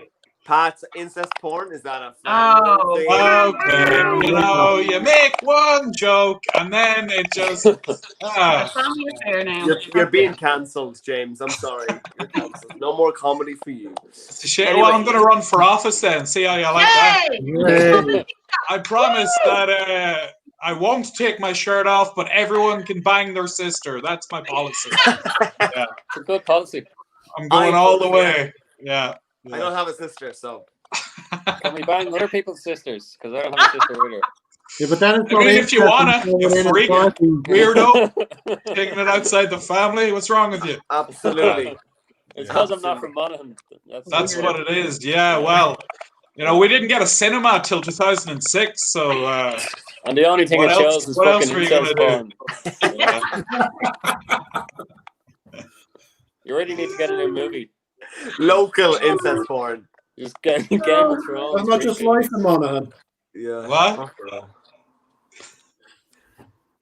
Pat's incest porn? Is that a Oh, okay. You know, you make one joke and then it just. Family affair now. You're being cancelled, James. I'm sorry. You're cancelled. No more comedy for you. It's a shame. Anyway. Well, I'm going to run for office then. See how you like that. I promise that I won't take my shirt off, but everyone can bang their sister. That's my policy. Yeah. It's a good policy. I'm going all the way. Yeah. I don't have a sister, so. Can we bang other people's sisters? Because I don't have a sister either. Yeah, but then it's if you wanna, you freak, weirdo, taking it outside the family. What's wrong with you? Absolutely. It's because I'm not from Monaghan. That's what it is. Yeah. Well, we didn't get a cinema till 2006, so. And the only thing it shows is fucking incest porn. You really need to get a new movie. Local incest porn. Just Game of Thrones. That's not just life in Monaghan. Yeah. What?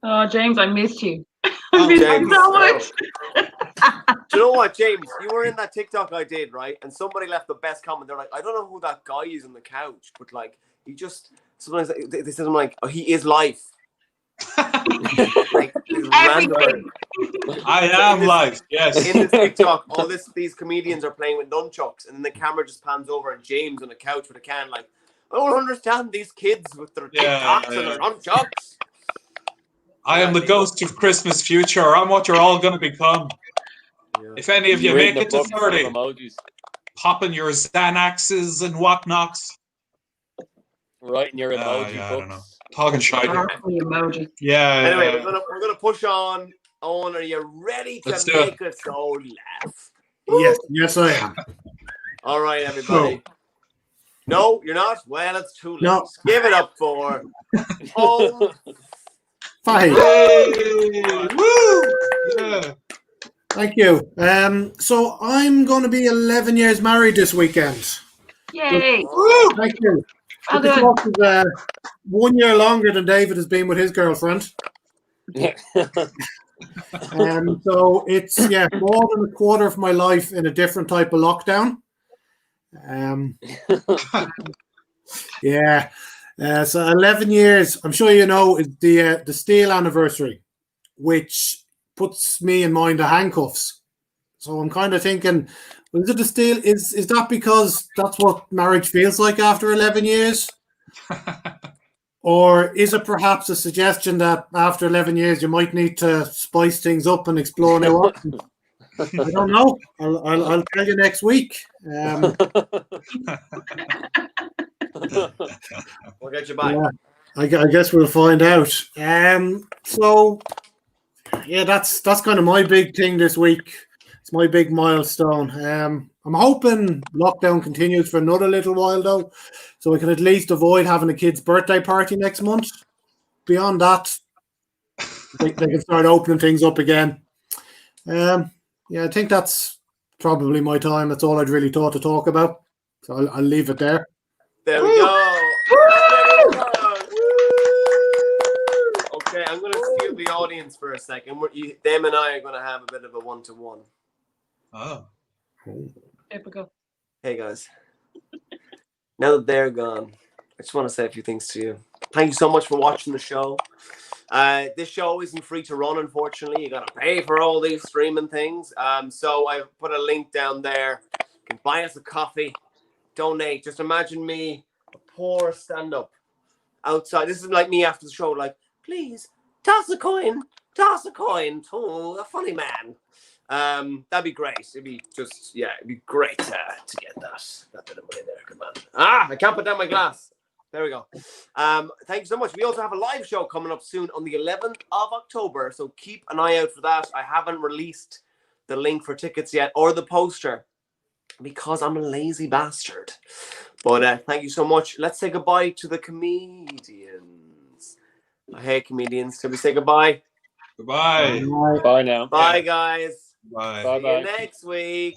Oh, James, I missed you. Oh, James, so much. Do you know what, James? You were in that TikTok I did, right? And somebody left the best comment. They're like, I don't know who that guy is on the couch, but like, he just sometimes they said, I'm like, oh, he is life. Like, random. I am life. Yes. In this TikTok, these comedians are playing with nunchucks, and then the camera just pans over and James on the couch with a can, like, I don't understand these kids with their TikToks and their nunchucks. I am the ghost of Christmas future. I'm what you're all going to become. Yeah. If any of you make it to 30, popping your Xanaxes and whatnots. Writing your emoji I books. don't know. Talking shite. Emoji. Yeah. Anyway, we're gonna push on. Owen, are you ready to make us all laugh? Yes, I am. All right, everybody. No, you're not? Well, it's too late. No. Give it up for Eoin Fahey. Woo! Yeah. Thank you. So I'm going to be 11 years married this weekend. Yay! Woo! Thank you. Is, 1 year longer than David has been with his girlfriend. So it's more than a quarter of my life in a different type of lockdown. So 11 years, I'm sure you know, is the steel anniversary, which puts me in mind of handcuffs. So I'm kind of thinking, is it the steel? Is that because that's what marriage feels like after 11 years? Or is it perhaps a suggestion that after 11 years you might need to spice things up and explore new options? I don't know. I'll tell you next week. We'll get you back. Yeah, I guess we'll find out. So that's kind of my big thing this week. It's my big milestone. I'm hoping lockdown continues for another little while though, so we can at least avoid having a kid's birthday party next month. Beyond that, they can start opening things up again. I think that's probably my time. That's all I'd really thought to talk about. So I'll leave it there. There we go. Okay, I'm going to steal the audience for a second. Them and I are going to have a bit of a one-to-one. Oh. Typical. Hey, guys. now that they're gone, I just want to say a few things to you. Thank you so much for watching the show. This show isn't free to run, unfortunately. You got to pay for all these streaming things. So I put a link down there. You can buy us a coffee, donate. Just imagine me, a poor stand-up outside. This is like me after the show, like, please, toss a coin to a funny man. That'd be great. It'd be great to get that bit of money there. Good man. I can't put down my glass. There we go. Thank you so much. We also have a live show coming up soon on the 11th of October, so keep an eye out for that. I haven't released the link for tickets yet or the poster because I'm a lazy bastard. But thank you so much. Let's say goodbye to the comedians. Hey, comedians. Can we say goodbye? Goodbye. Bye now. Bye, guys. Bye. Bye. See you next week.